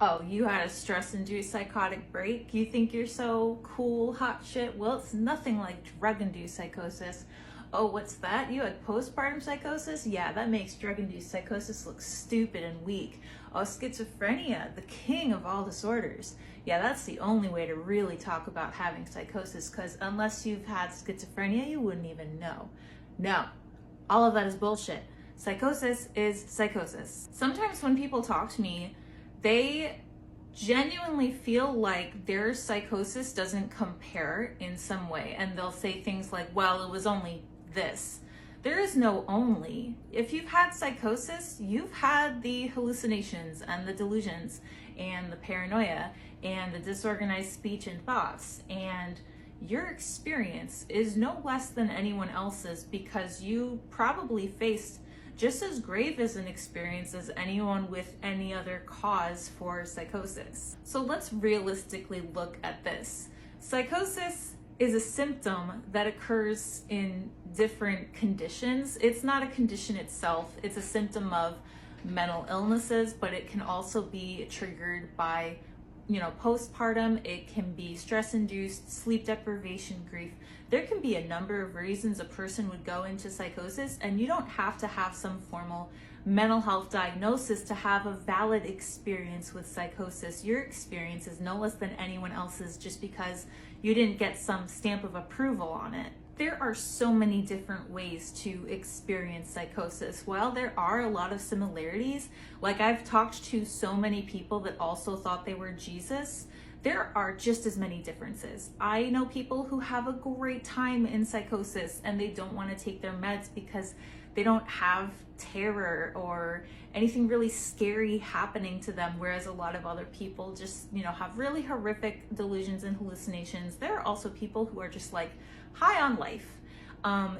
Oh, you had a stress-induced psychotic break? You think you're so cool, hot shit? Well, it's nothing like drug-induced psychosis. Oh, what's that? You had postpartum psychosis? Yeah, that makes drug-induced psychosis look stupid and weak. Oh, schizophrenia, the king of all disorders. Yeah, that's the only way to really talk about having psychosis, because unless you've had schizophrenia, you wouldn't even know. No, all of that is bullshit. Psychosis is psychosis. Sometimes when people talk to me, they genuinely feel like their psychosis doesn't compare in some way, and they'll say things like, well, it was only this. There is no only. If you've had psychosis, you've had the hallucinations and the delusions and the paranoia and the disorganized speech and thoughts, and your experience is no less than anyone else's, because you probably faced just as grave as an experience as anyone with any other cause for psychosis. So let's realistically look at this. Psychosis is a symptom that occurs in different conditions. It's not a condition itself, it's a symptom of mental illnesses, but it can also be triggered by postpartum. It can be stress-induced, sleep deprivation, grief. There can be a number of reasons a person would go into psychosis, and you don't have to have some formal mental health diagnosis to have a valid experience with psychosis. Your experience is no less than anyone else's just because you didn't get some stamp of approval on it. There are so many different ways to experience psychosis. While there are a lot of similarities, like I've talked to so many people that also thought they were Jesus, there are just as many differences. I know people who have a great time in psychosis and they don't want to take their meds because they don't have terror or anything really scary happening to them, whereas a lot of other people just, have really horrific delusions and hallucinations. There are also people who are just like high on life.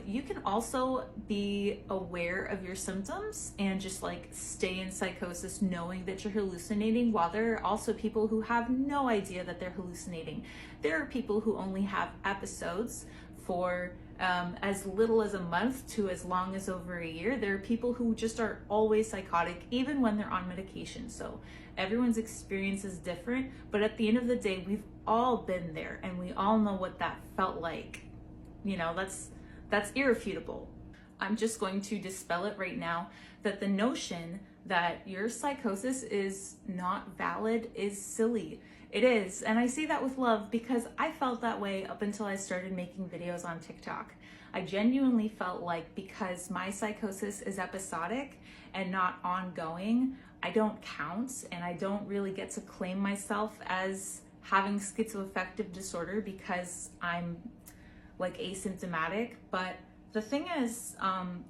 You can also be aware of your symptoms and just like stay in psychosis knowing that you're hallucinating, while there are also people who have no idea that they're hallucinating. There are people who only have episodes for as little as a month to as long as over a year. There are people who just are always psychotic even when they're on medication. So everyone's experience is different, but at the end of the day, we've all been there and we all know what that felt like. That's irrefutable. I'm just going to dispel it right now that the notion that your psychosis is not valid is silly. It is, and I say that with love because I felt that way up until I started making videos on TikTok. I genuinely felt like because my psychosis is episodic and not ongoing, I don't count and I don't really get to claim myself as having schizoaffective disorder because I'm like asymptomatic. But the thing is,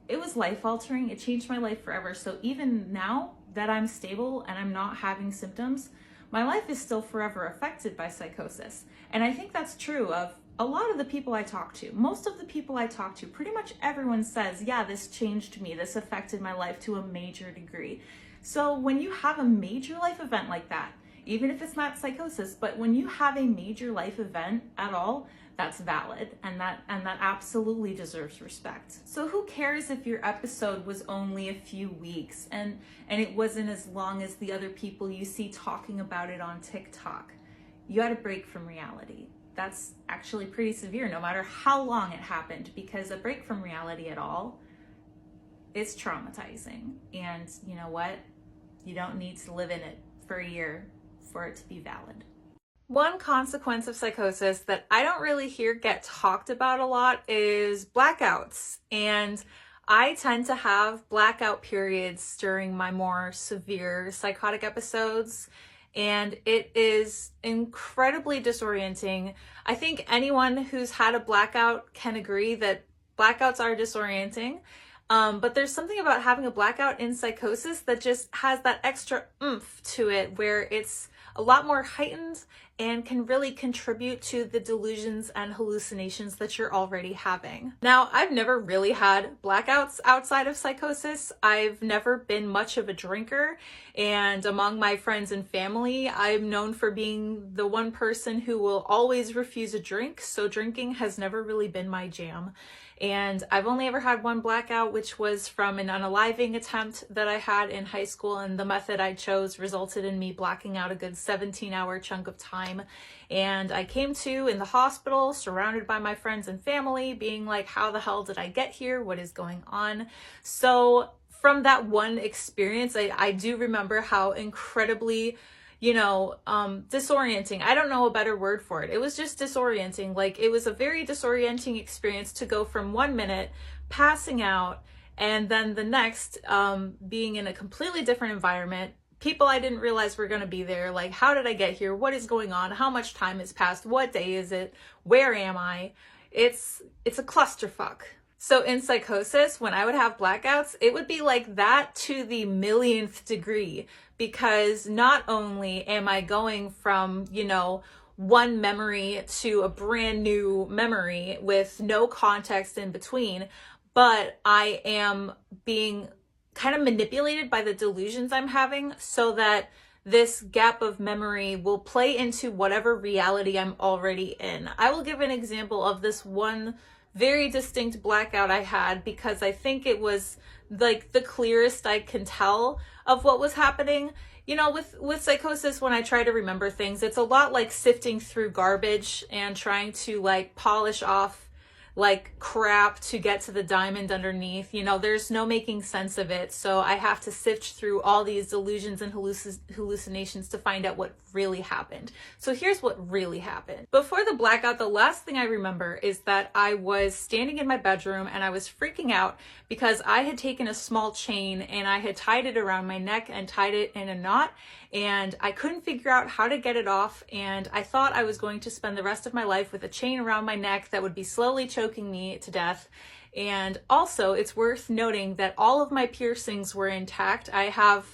it was life altering. It changed my life forever. So even now that I'm stable and I'm not having symptoms, my life is still forever affected by psychosis. And I think that's true of a lot of the people I talk to. Most of the people I talk to, pretty much everyone says, yeah, this changed me. This affected my life to a major degree. So when you have a major life event like that, even if it's not psychosis, but when you have a major life event at all, that's valid, and that absolutely deserves respect. So who cares if your episode was only a few weeks and it wasn't as long as the other people you see talking about it on TikTok? You had a break from reality. That's actually pretty severe, no matter how long it happened, because a break from reality at all is traumatizing. And you know what? You don't need to live in it for a year for it to be valid. One consequence of psychosis that I don't really hear get talked about a lot is blackouts. And I tend to have blackout periods during my more severe psychotic episodes, and it is incredibly disorienting. I think anyone who's had a blackout can agree that blackouts are disorienting. But there's something about having a blackout in psychosis that just has that extra oomph to it, where it's a lot more heightened and can really contribute to the delusions and hallucinations that you're already having. Now, I've never really had blackouts outside of psychosis. I've never been much of a drinker, and among my friends and family, I'm known for being the one person who will always refuse a drink, so drinking has never really been my jam. And I've only ever had one blackout, which was from an unaliving attempt that I had in high school, and the method I chose resulted in me blacking out a good 17-hour chunk of time. And I came to in the hospital, surrounded by my friends and family, being like, how the hell did I get here? What is going on? So from that one experience, I do remember how incredibly, disorienting. I don't know a better word for it. It was just disorienting. Like, it was a very disorienting experience to go from 1 minute passing out and then the next being in a completely different environment. People I didn't realize were going to be there. Like, how did I get here? What is going on? How much time has passed? What day is it? Where am I? It's a clusterfuck. So in Psychosis, when I would have blackouts, it would be like that to the millionth degree, because not only am I going from, one memory to a brand new memory with no context in between, but I am being kind of manipulated by the delusions I'm having so that this gap of memory will play into whatever reality I'm already in. I will give an example of this one very distinct blackout I had, because I think it was like the clearest I can tell of what was happening. With Psychosis, when I try to remember things, it's a lot like sifting through garbage and trying to like polish off like crap to get to the diamond underneath. There's no making sense of it. So I have to sift through all these delusions and hallucinations to find out what really happened. So here's what really happened. Before the blackout, the last thing I remember is that I was standing in my bedroom and I was freaking out because I had taken a small chain and I had tied it around my neck and tied it in a knot, and I couldn't figure out how to get it off, and I thought I was going to spend the rest of my life with a chain around my neck that would be slowly choking me to death. And also, it's worth noting that all of my piercings were intact. I have,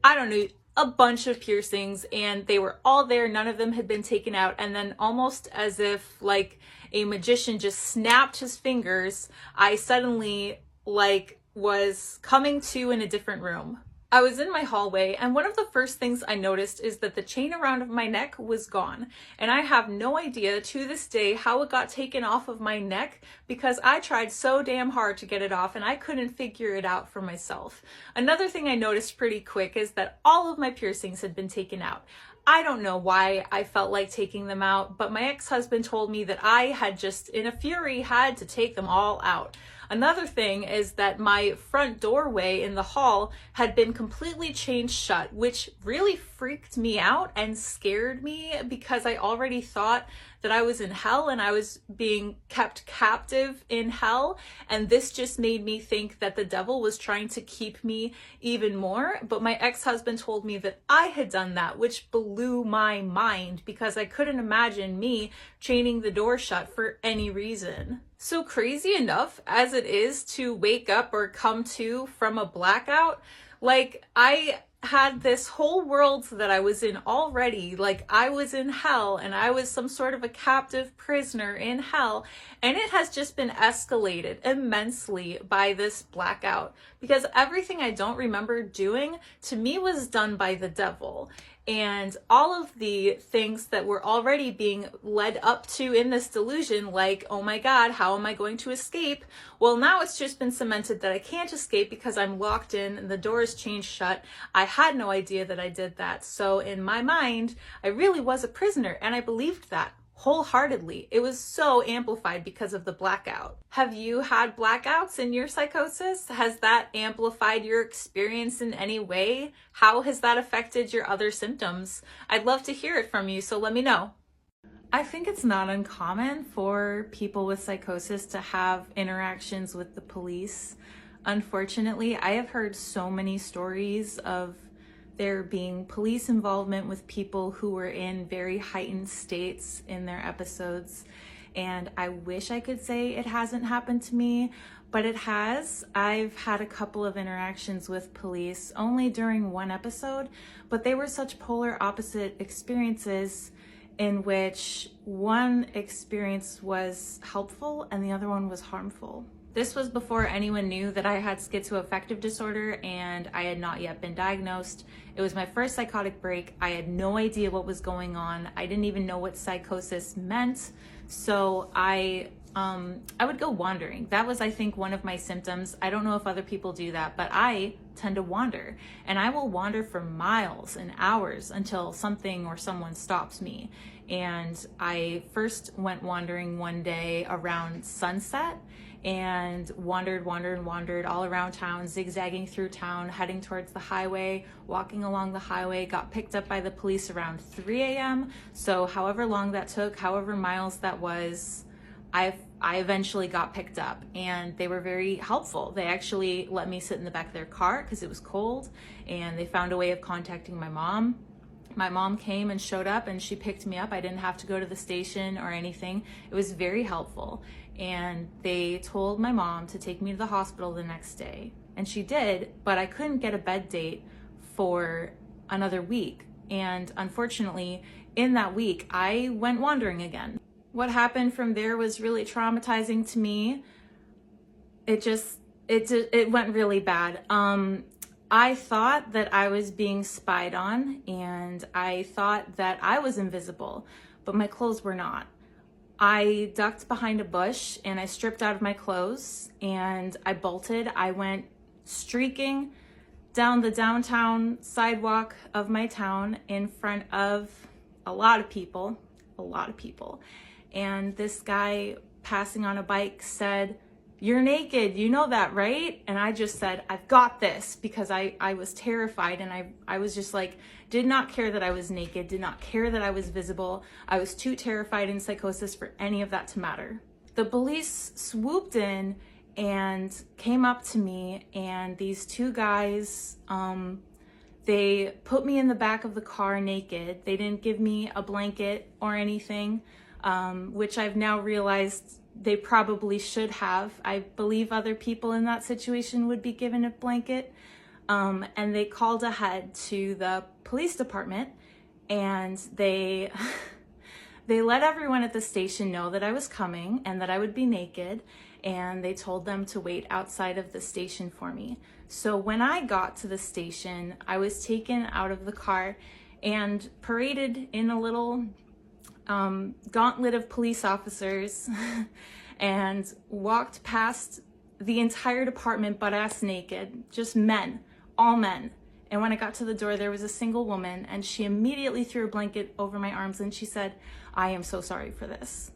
a bunch of piercings, and they were all there. None of them had been taken out. And then, almost as if like a magician just snapped his fingers, I suddenly was coming to in a different room. I was in my hallway, and one of the first things I noticed is that the chain around my neck was gone. And I have no idea to this day how it got taken off of my neck, because I tried so damn hard to get it off and I couldn't figure it out for myself. Another thing I noticed pretty quick is that all of my piercings had been taken out. I don't know why I felt like taking them out, but my ex-husband told me that I had just, in a fury, had to take them all out. Another thing is that my front doorway in the hall had been completely chained shut, which really freaked me out and scared me, because I already thought that I was in hell and I was being kept captive in hell. And this just made me think that the devil was trying to keep me even more. But my ex-husband told me that I had done that, which blew my mind, because I couldn't imagine me chaining the door shut for any reason. So crazy enough as it is to wake up or come to from a blackout, like, I had this whole world that I was in already. Like, I was in hell and I was some sort of a captive prisoner in hell, and it has just been escalated immensely by this blackout, because everything I don't remember doing to me was done by the devil. And all of the things that were already being led up to in this delusion, like, oh my God, how am I going to escape? Well, now it's just been cemented that I can't escape because I'm locked in and the door is chained shut. I had no idea that I did that. So in my mind, I really was a prisoner, and I believed that wholeheartedly. It was so amplified because of the blackout. Have you had blackouts in your psychosis? Has that amplified your experience in any way? How has that affected your other symptoms? I'd love to hear it from you, so let me know. I think it's not uncommon for people with psychosis to have interactions with the police. Unfortunately, I have heard so many stories of there being police involvement with people who were in very heightened states in their episodes. And I wish I could say it hasn't happened to me, but it has. I've had a couple of interactions with police, only during one episode, but they were such polar opposite experiences, in which one experience was helpful and the other one was harmful. This was before anyone knew that I had schizoaffective disorder, and I had not yet been diagnosed. It was my first psychotic break. I had no idea what was going on. I didn't even know what psychosis meant. So I I would go wandering. That was, I think, one of my symptoms. I don't know if other people do that, but I tend to wander, and I will wander for miles and hours until something or someone stops me. And I first went wandering one day around sunset and wandered all around town, zigzagging through town, heading towards the highway, walking along the highway, got picked up by the police around 3 a.m. So however long that took, however miles that was, I eventually got picked up, and they were very helpful. They actually let me sit in the back of their car because it was cold, and they found a way of contacting my mom. My mom came and showed up, and she picked me up. I didn't have to go to the station or anything. It was very helpful. And they told my mom to take me to the hospital the next day. And she did, but I couldn't get a bed date for another week. And unfortunately, in that week, I went wandering again. What happened from there was really traumatizing to me. It went really bad. I thought that I was being spied on, and I thought that I was invisible, but my clothes were not. I ducked behind a bush and I stripped out of my clothes and I bolted. I went streaking down the downtown sidewalk of my town in front of a lot of people. And this guy passing on a bike said, "You're naked, you know that, right?" And I just said, "I've got this," because I was terrified, and I was just like, did not care that I was naked, did not care that I was visible. I was too terrified in psychosis for any of that to matter. The police swooped in and came up to me, and these two guys, they put me in the back of the car naked. They didn't give me a blanket or anything, which I've now realized they probably should have. I believe other people in that situation would be given a blanket. And they called ahead to the police department, and they let everyone at the station know that I was coming and that I would be naked, and they told them to wait outside of the station for me. So when I got to the station, I was taken out of the car and paraded in a little gauntlet of police officers and walked past the entire department butt-ass naked, just men, all men. And when I got to the door, there was a single woman, and she immediately threw a blanket over my arms and she said, "I am so sorry for this."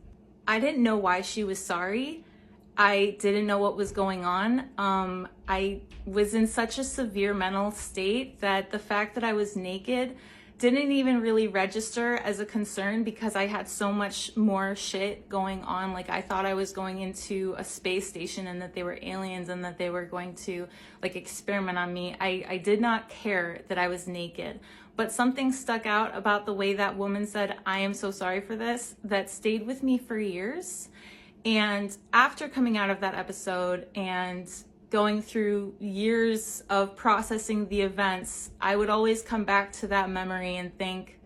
I didn't know why she was sorry. I didn't know what was going on. I was in such a severe mental state that the fact that I was naked didn't even really register as a concern, because I had so much more shit going on. Like, I thought I was going into a space station and that they were aliens and that they were going to like experiment on me. I did not care that I was naked, but something stuck out about the way that woman said, "I am so sorry for this," that stayed with me for years. And after coming out of that episode and going through years of processing the events, I would always come back to that memory and think,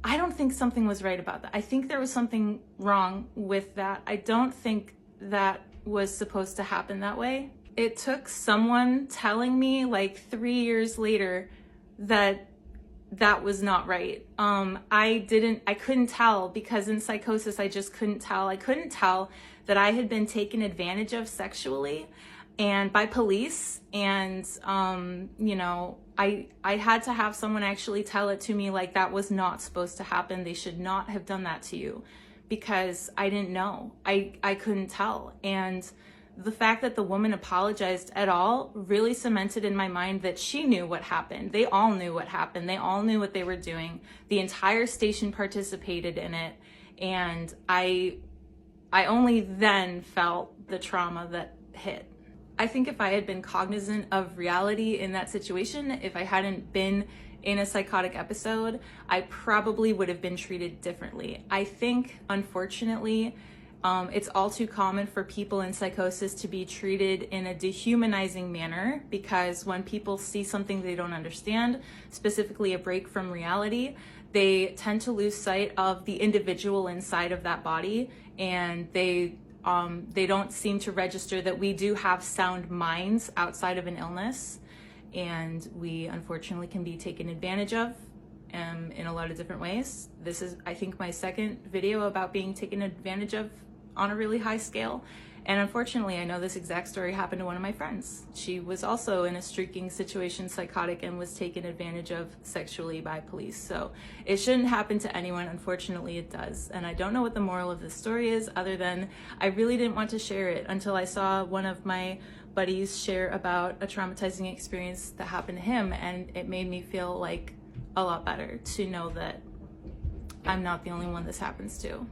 I don't think something was right about that. I think there was something wrong with that. I don't think that was supposed to happen that way. It took someone telling me like 3 years later that that was not right. I couldn't tell, because in psychosis, I just couldn't tell. I couldn't tell that I had been taken advantage of sexually and by police. And, you know, I had to have someone actually tell it to me, like, that was not supposed to happen. They should not have done that to you, because I didn't know. I couldn't tell. And the fact that the woman apologized at all really cemented in my mind that she knew what happened. They all knew what happened. They all knew what they were doing. The entire station participated in it. And I only then felt the trauma that hit. I think if I had been cognizant of reality in that situation, if I hadn't been in a psychotic episode, I probably would have been treated differently. I think, unfortunately, it's all too common for people in psychosis to be treated in a dehumanizing manner, because when people see something they don't understand, specifically a break from reality, they tend to lose sight of the individual inside of that body, and they don't seem to register that we do have sound minds outside of an illness, and we unfortunately can be taken advantage of in a lot of different ways. This is, I think, my second video about being taken advantage of on a really high scale. And unfortunately, I know this exact story happened to one of my friends. She was also in a streaking situation, psychotic, and was taken advantage of sexually by police. So it shouldn't happen to anyone. Unfortunately, it does. And I don't know what the moral of this story is, other than I really didn't want to share it until I saw one of my buddies share about a traumatizing experience that happened to him. And it made me feel like a lot better to know that I'm not the only one this happens to.